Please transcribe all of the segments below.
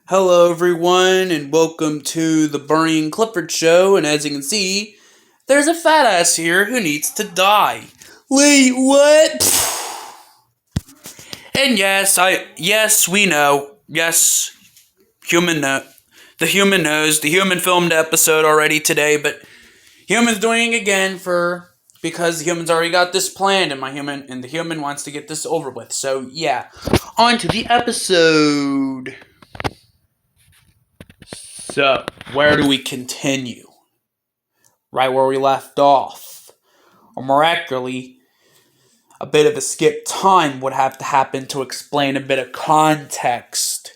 Hello, everyone, and welcome to the Barney and Clifford show. And as you can see, there's a fat ass here who needs to die. Wait, what? And yes, we know. Yes, human know. The human knows. The human filmed the episode already today, but human's doing it again because the human's already got this planned, and the human wants to get this over with. So yeah, on to the episode. So, where do we continue? Right where we left off. Or miraculously, a bit of a skip time would have to happen to explain a bit of context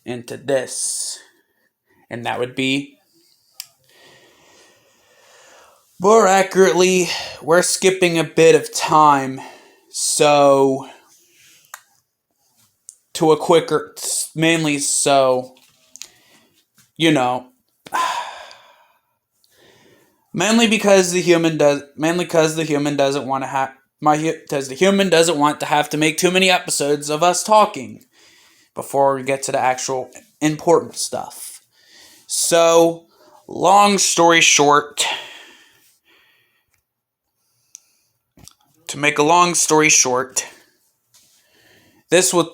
into this. And that would be, more accurately, we're skipping a bit of time. So, to a quicker, mainly so, you know, mainly because the human doesn't want to have because the human doesn't want to have to make too many episodes of us talking before we get to the actual important stuff. So, long story short, to make a long story short, this was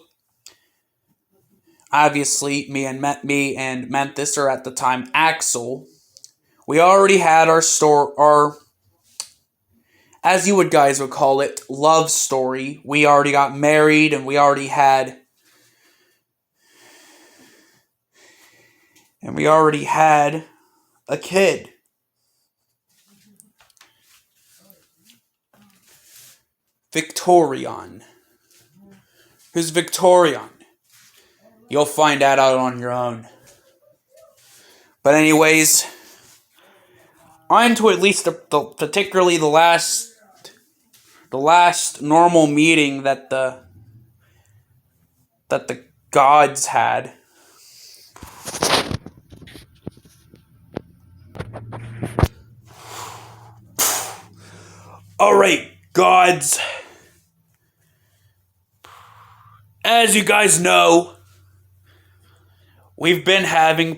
obviously me and Memphis, or at the time Axel. We already had our as you guys would call it, love story. We already got married and we already had a kid. Victorion. Who's Victorion? You'll find that out on your own. But anyways, on to at least particularly the last normal meeting that the gods had. Alright, gods. As you guys know, we've been having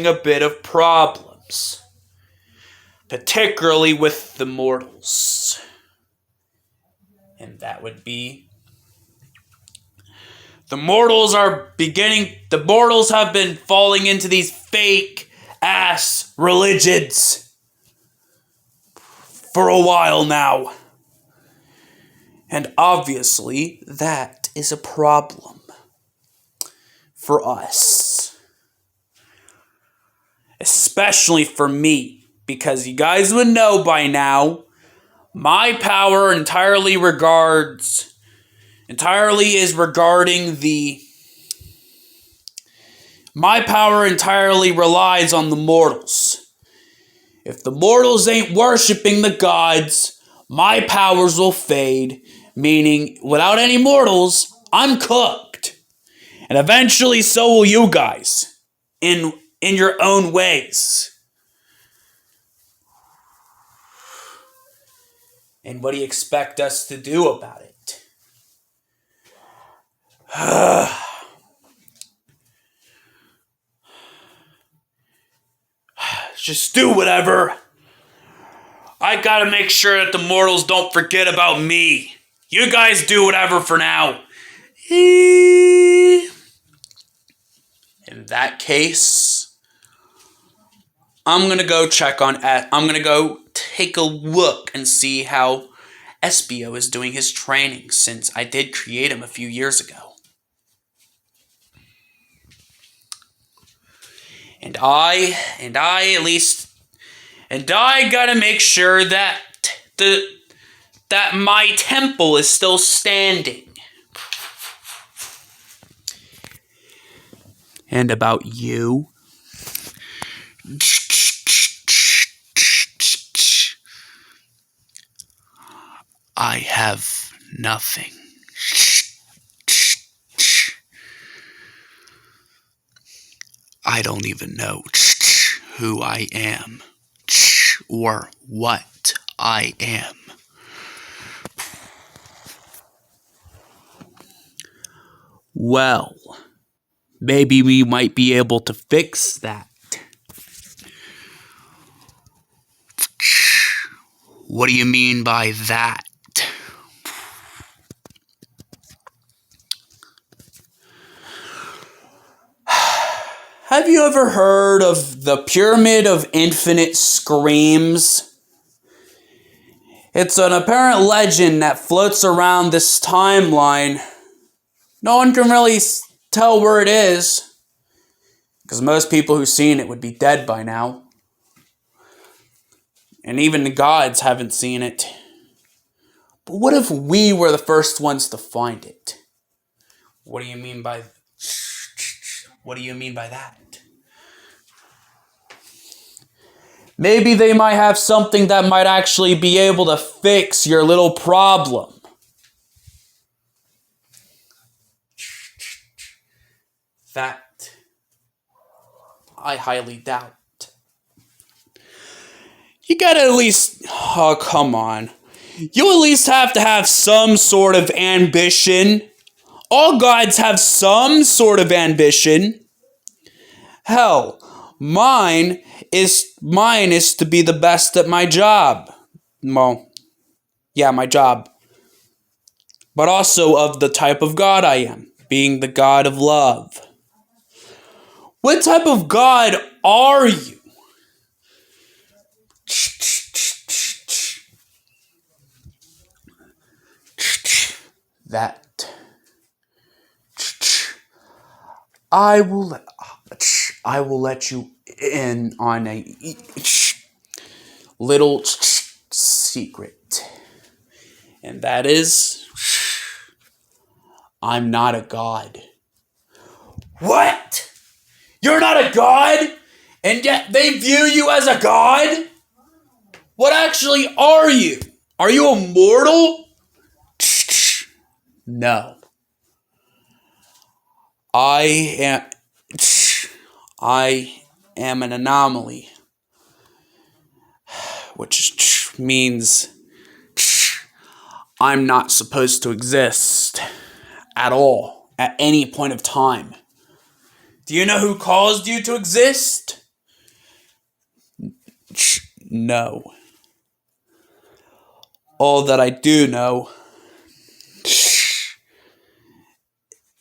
a bit of problems. Particularly with the mortals. And that would be, the mortals have been falling into these fake ass religions for a while now. And obviously, that is a problem for us. Especially for me. Because you guys would know by now, my power entirely relies on the mortals. If the mortals ain't worshipping the gods, my powers will fade, meaning without any mortals, I'm cooked. And eventually so will you guys, in your own ways. And what do you expect us to do about it? Just do whatever. I gotta make sure that the mortals don't forget about me. You guys do whatever for now. In that case, I'm gonna go take a look and see how Espio is doing his training, since I did create him a few years ago. And I gotta make sure that my temple is still standing. And about you? I have nothing. I don't even know who I am or what I am. Well, Maybe we might be able to fix that. What do you mean by that? Have you ever heard of the Pyramid of Infinite Screams? It's an apparent legend that floats around this timeline. No one can really tell where it is, because most people who've seen it would be dead by now. And even the gods haven't seen it. But what if we were the first ones to find it? What do you mean by that? Maybe they might have something that might actually be able to fix your little problem. That I highly doubt. You gotta at least... Oh, come on. You at least have to have some sort of ambition. All gods have some sort of ambition. Hell, mine is to be the best at my job. Well, yeah, my job. But also of the type of god I am, being the god of love. What type of god are you? That I will let you in on a little secret. And that is, I'm not a god. What? You're not a god? And yet they view you as a god? What actually are you? Are you immortal? No. I am an anomaly, which means I'm not supposed to exist at all, at any point of time. Do you know who caused you to exist? No. All that I do know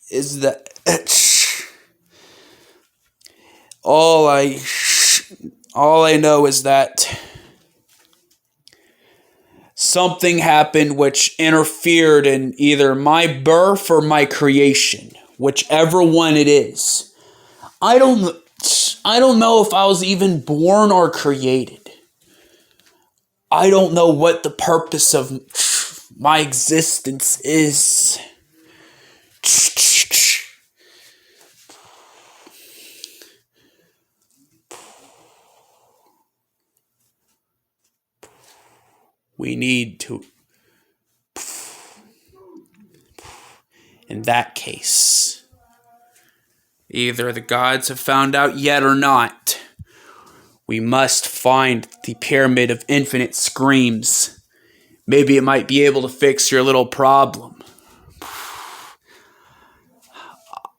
is that all I know is that something happened which interfered in either my birth or my creation, whichever one it is. I don't know if I was even born or created. I don't know what the purpose of my existence is. We need to... In that case, either the gods have found out yet or not, we must find the Pyramid of Infinite Screams. Maybe it might be able to fix your little problem.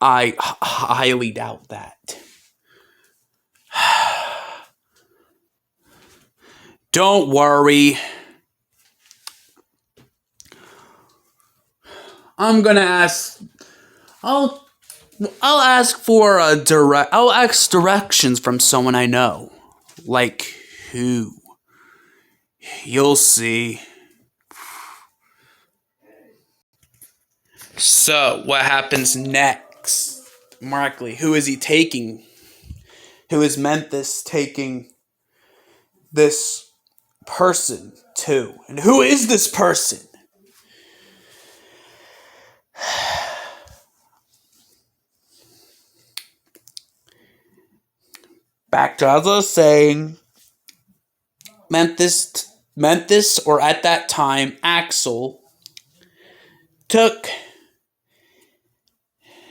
I highly doubt that. Don't worry. I'm gonna ask. I'll ask I'll ask directions from someone I know. Like who? You'll see. So, what happens next? Markley, who is he taking? Who is Memphis taking this person to? And who is this person? Back to as I was saying, Memphis, or at that time, Axel, took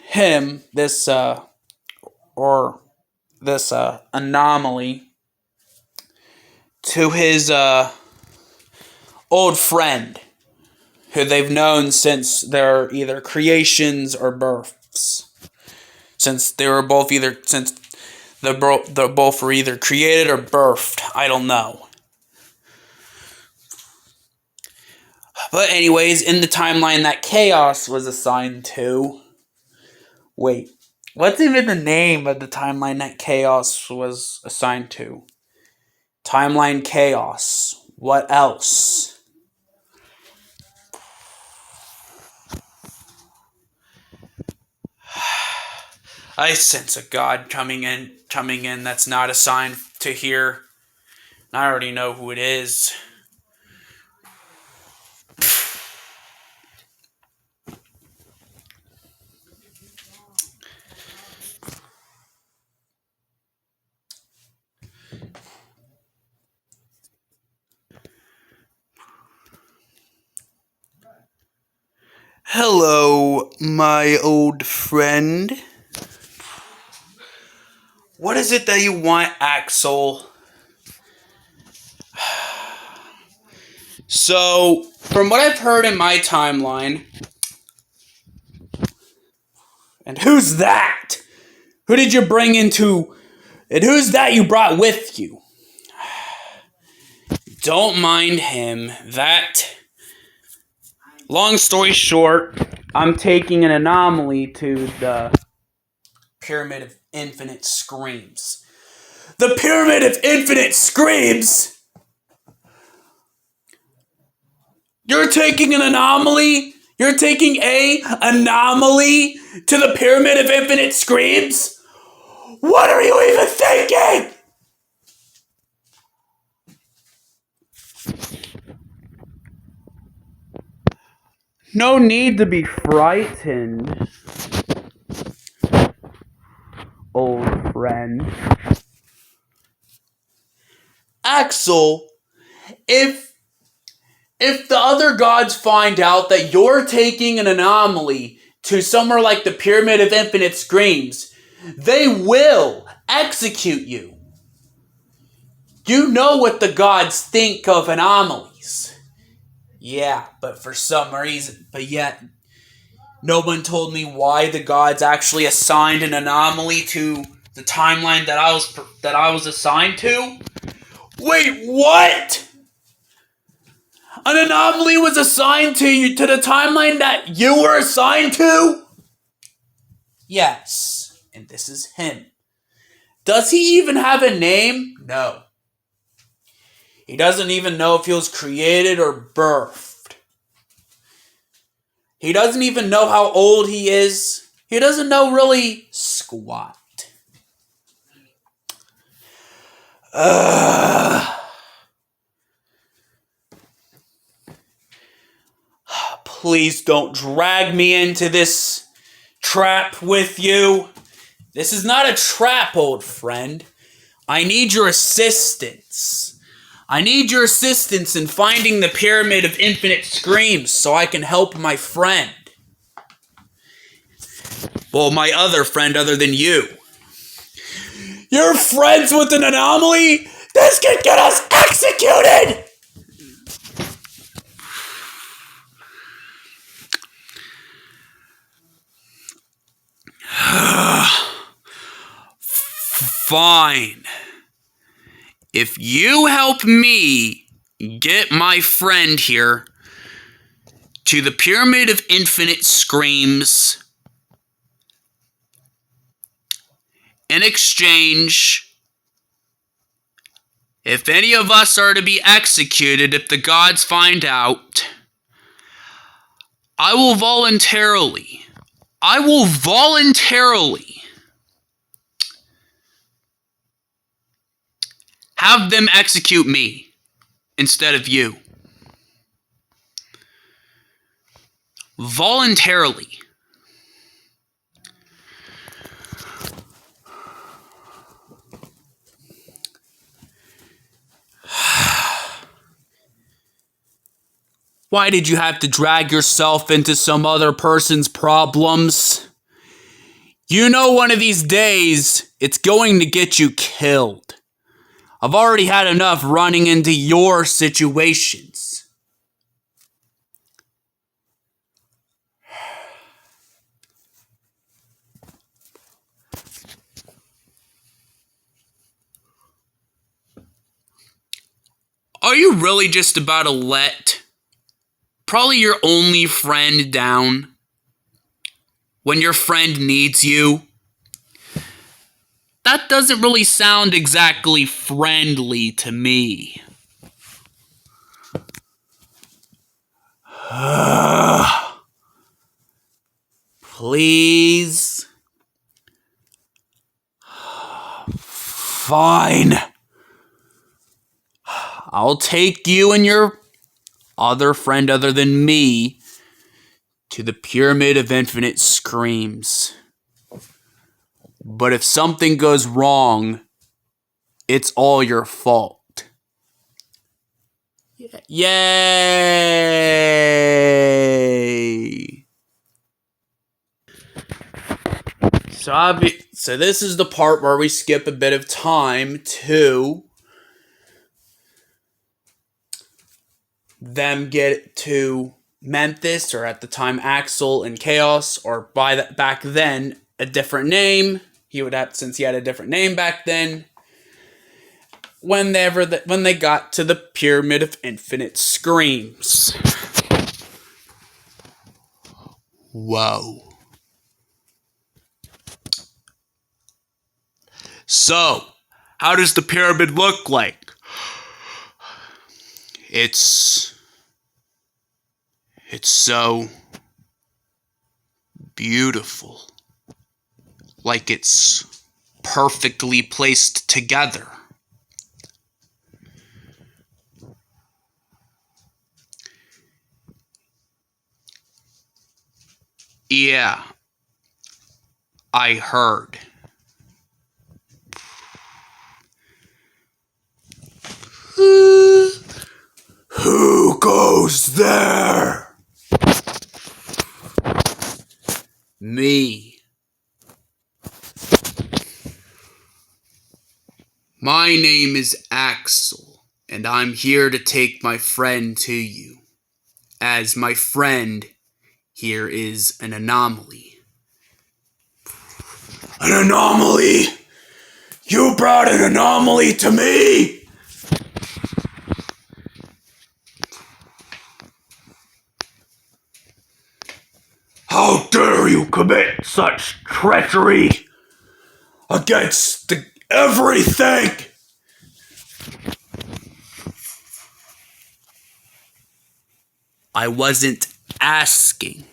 him, this anomaly, to his old friend, who they've known since their either creations or births. Since they were both either since they both were either created or birthed. I don't know. But anyways, in the timeline that Chaos was assigned to. Wait, what's even the name of the timeline that Chaos was assigned to? Timeline Chaos. What else? I sense a god coming in that's not assigned to here. I already know who it is. Hello, my old friend. What is it that you want, Axel? So, from what I've heard in my timeline... And who's that? Who did you bring into... And who's that you brought with you? Don't mind him. Long story short, I'm taking an anomaly to the Pyramid of Infinite Screams. The Pyramid of Infinite Screams? You're taking an anomaly? You're taking a anomaly to the Pyramid of Infinite Screams? What are you even thinking? No need to be frightened, old friend. Axel, if the other gods find out that you're taking an anomaly to somewhere like the Pyramid of Infinite Screams, they will execute you. You know what the gods think of anomalies. Yeah, but for some reason, but yet, no one told me why the gods actually assigned an anomaly to the timeline that I was assigned to. Wait, what? An anomaly was assigned to you to the timeline that you were assigned to? Yes, and this is him. Does he even have a name? No. He doesn't even know if he was created or birthed. He doesn't even know how old he is. He doesn't know really squat. Please don't drag me into this trap with you. This is not a trap, old friend. I need your assistance. I need your assistance in finding the Pyramid of Infinite Screams so I can help my friend. Well, my other friend other than you. You're friends with an anomaly? This can get us executed! Fine. If you help me get my friend here to the Pyramid of Infinite Screams, in exchange, if any of us are to be executed if the gods find out, I will voluntarily have them execute me instead of you. Voluntarily. Why did you have to drag yourself into some other person's problems? You know one of these days, it's going to get you killed. I've already had enough running into your situations. Are you really just about to let probably your only friend down when your friend needs you? That doesn't really sound exactly friendly to me. Please. Fine. I'll take you and your other friend other than me to the Pyramid of Infinite Screams. But if something goes wrong, it's all your fault. Yay! So this is the part where we skip a bit of time to them get to Memphis, or at the time Axel and Chaos, or back then a different name. Since he had a different name back then. When they got to the Pyramid of Infinite Screams. Whoa. So, how does the pyramid look like? It's so beautiful. Like it's perfectly placed together. Yeah, I heard. Who goes there? Me. My name is Axel, and I'm here to take my friend to you, as my friend here is an anomaly. An anomaly? You brought an anomaly to me? How dare you commit such treachery against everything? I wasn't asking.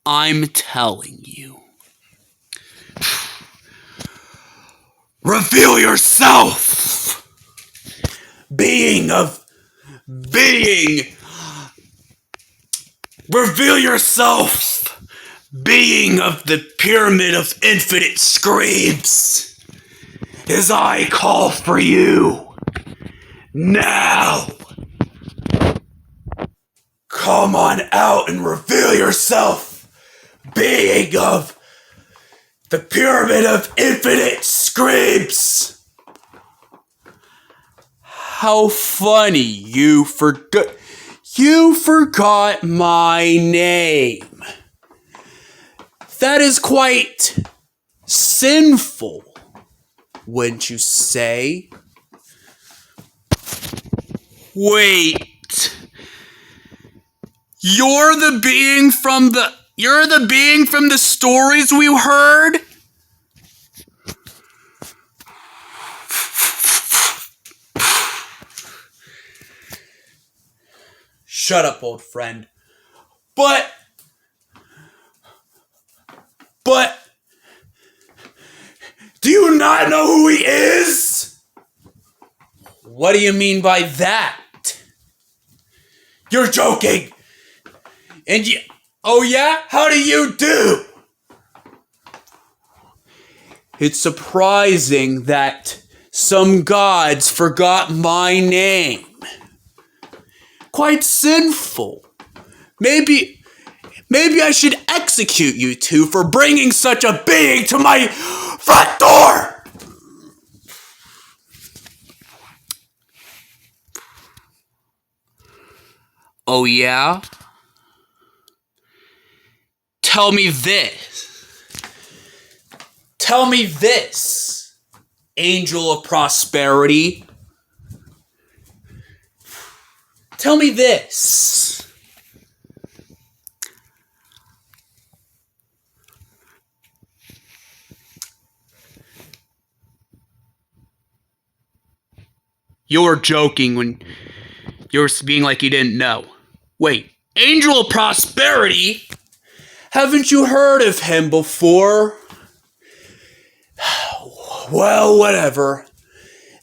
I'm telling you. Reveal yourself! Reveal yourself! Being of the Pyramid of Infinite Screams! As I call for you! Now! Come on out and reveal yourself! Being of the Pyramid of Infinite Screams! How funny, you forgot my name. That is quite sinful, wouldn't you say? Wait. You're the being from the stories we heard? Shut up, old friend. But do you not know who he is? What do you mean by that? You're joking. Oh yeah? How do you do? It's surprising that some gods forgot my name. Quite sinful. Maybe I should execute you two for bringing such a being to my front door. Oh yeah? Tell me this, Angel of Prosperity. Tell me this. You were joking when you were being like you didn't know. Wait, Angel of Prosperity? Haven't you heard of him before? Well, whatever.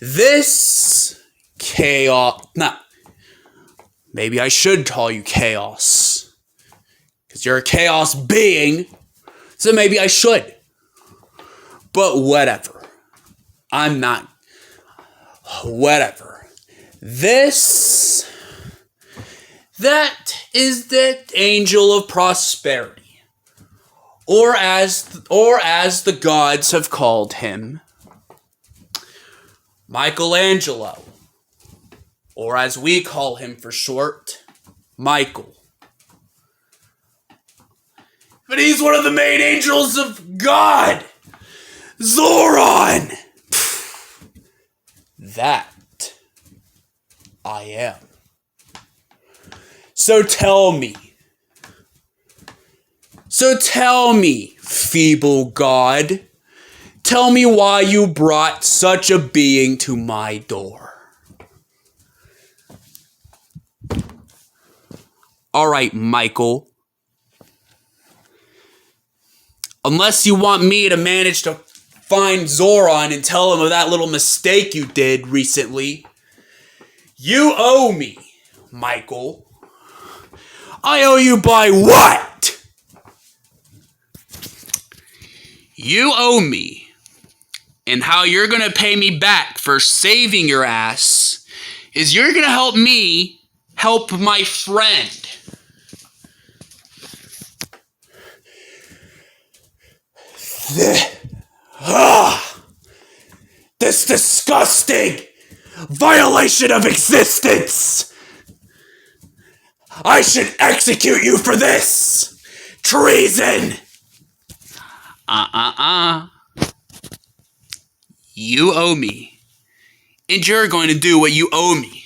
This chaos... Nah, maybe I should call you Chaos. Because you're a chaos being, so maybe I should. But whatever. I'm not... Whatever. That is the Angel of Prosperity. Or as the gods have called him, Michelangelo. Or as we call him for short, Michael. But he's one of the main angels of God! Zoran! That I am. So tell me, feeble God, tell me why you brought such a being to my door. All right, Michael. Unless you want me to manage to find Zoran and tell him of that little mistake you did recently, you owe me, Michael. I owe you by what? You owe me. And how you're going to pay me back for saving your ass is you're going to help me help my friend. This disgusting violation of existence! I should execute you for this! Treason! You owe me. And you're going to do what you owe me.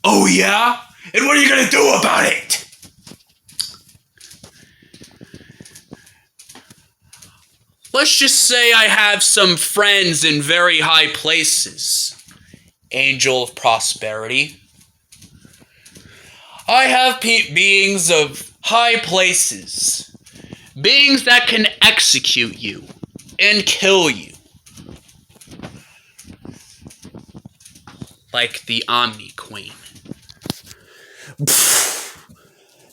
Oh yeah? And what are you going to do about it? Let's just say I have some friends in very high places. Angel of Prosperity. I have beings of high places. Beings that can execute you and kill you. Like the Omni Queen.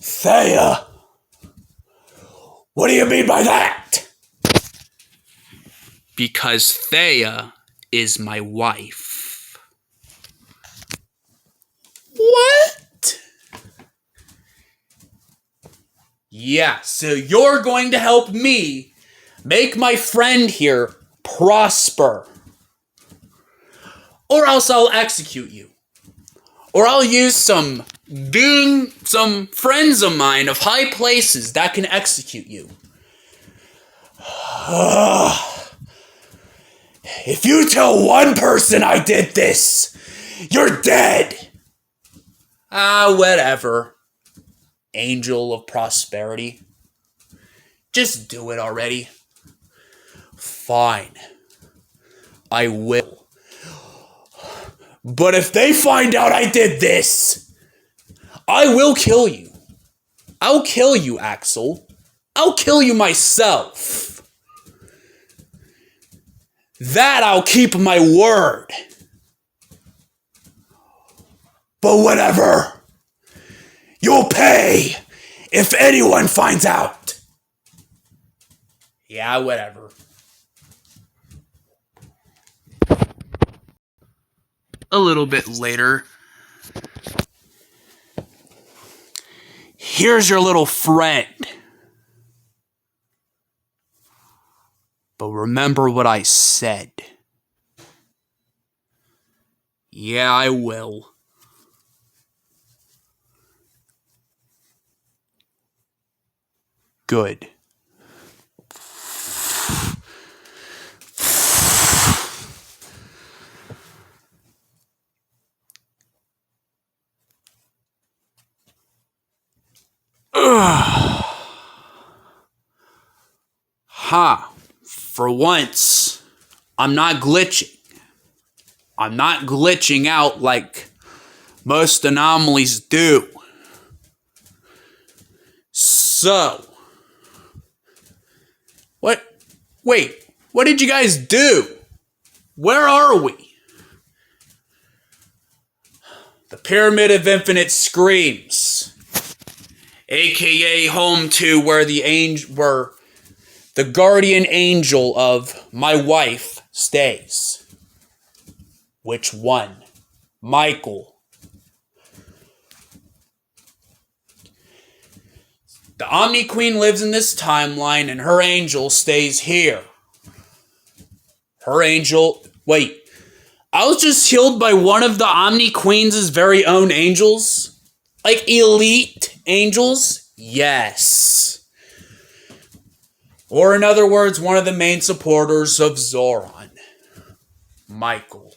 Theia! What do you mean by that? Because Theia is my wife. What? Yeah, so you're going to help me make my friend here prosper. Or else I'll execute you. Or I'll use some friends of mine of high places that can execute you. If you tell one person I did this, you're dead. Whatever. Angel of Prosperity. Just do it already. Fine. I will. But if they find out I did this, I will kill you. I'll kill you, Axel. I'll kill you myself. That I'll keep my word. But whatever. You'll pay if anyone finds out. Yeah, whatever. A little bit later. Here's your little friend. But remember what I said. Yeah, I will. Good. For once, I'm not glitching. I'm not glitching out like most anomalies do. So, wait, what did you guys do? Where are we? The Pyramid of Infinite Screams, aka home to where the guardian angel of my wife stays. Which one? Michael. The Omni Queen lives in this timeline and her angel stays here. Wait. I was just healed by one of the Omni Queen's very own angels? Like elite angels? Yes. Or in other words, one of the main supporters of Zoran. Michael.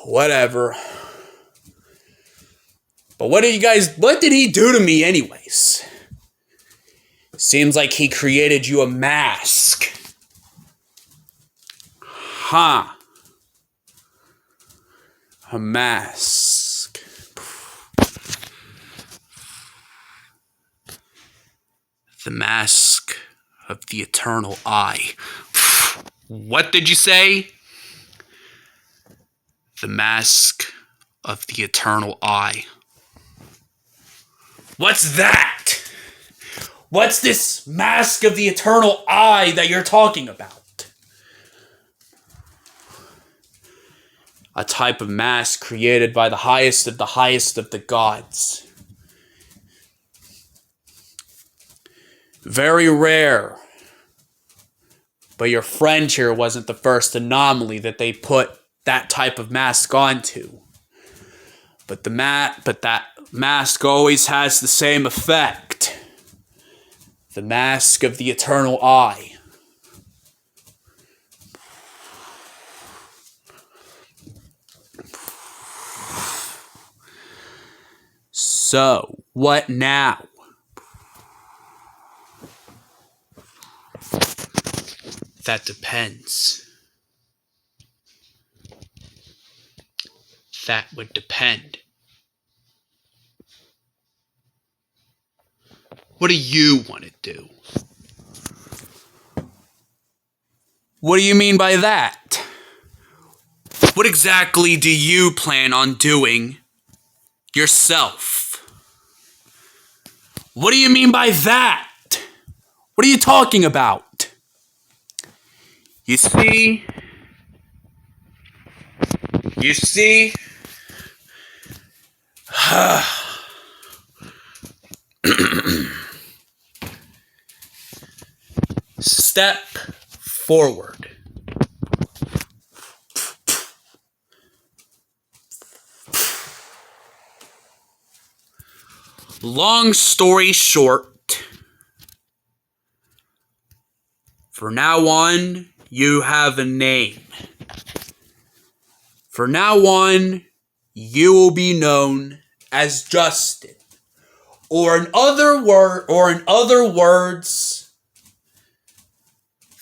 Whatever. But what did he do to me anyways? Seems like he created you a mask. A mask. The mask of the eternal eye. What did you say? The mask of the eternal eye. What's that? What's this mask of the eternal eye that you're talking about? A type of mask created by the highest of the gods. Very rare. But your friend here wasn't the first anomaly that they put that type of mask onto. But that mask always has the same effect. The mask of the eternal eye. So, what now? That depends. That would depend. What do you want to do? What do you mean by that? What exactly do you plan on doing yourself? What do you mean by that? What are you talking about? You see? Step forward. Long story short, for now on, you have a name. For now on, you will be known as Justin. Or in other words,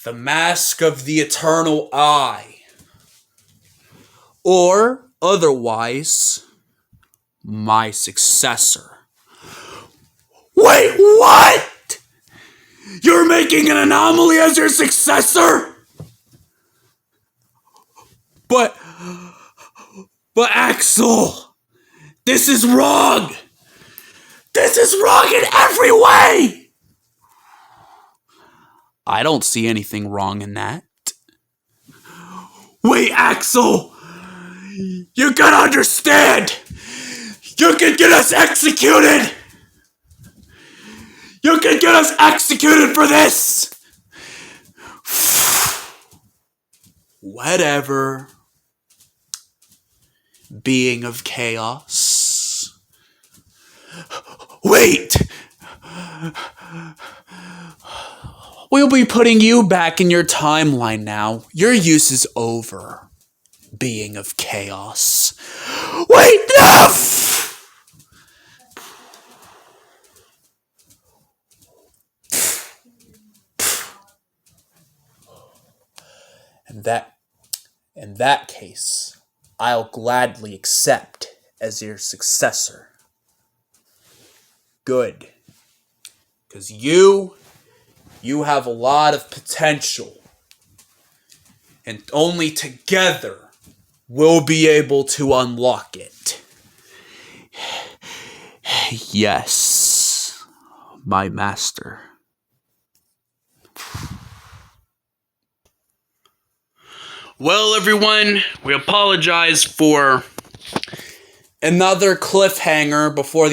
the mask of the eternal eye. Or otherwise, my successor. Wait, what? You're making an anomaly as your successor? But Axel, this is wrong. This is wrong in every way. I don't see anything wrong in that. Wait, Axel, you gotta understand. You can get us executed. You can get us executed for this. Whatever. Being of chaos. Wait! We'll be putting you back in your timeline now. Your use is over. Being of chaos. Wait, no! In that case, I'll gladly accept as your successor. Good. Because you have a lot of potential. And only together we'll be able to unlock it. Yes, my master. Well, everyone, we apologize for another cliffhanger before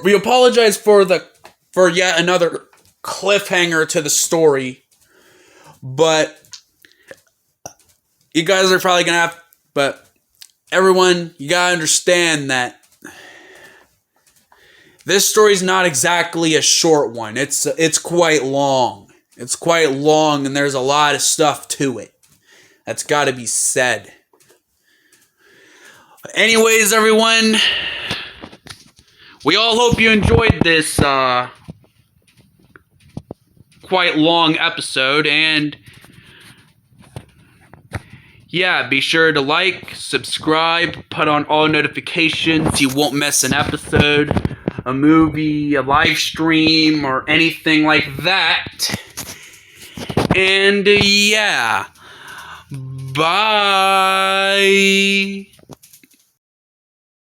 we apologize for yet another cliffhanger to the story, but you guys are probably gonna but everyone, you gotta understand that this story's not exactly a short one. It's quite long. It's quite long, and there's a lot of stuff to it. That's got to be said. Anyways, everyone, we all hope you enjoyed this quite long episode, and yeah, be sure to like, subscribe, put on all notifications. You won't miss an episode, a movie, a live stream, or anything like that. And yeah, bye.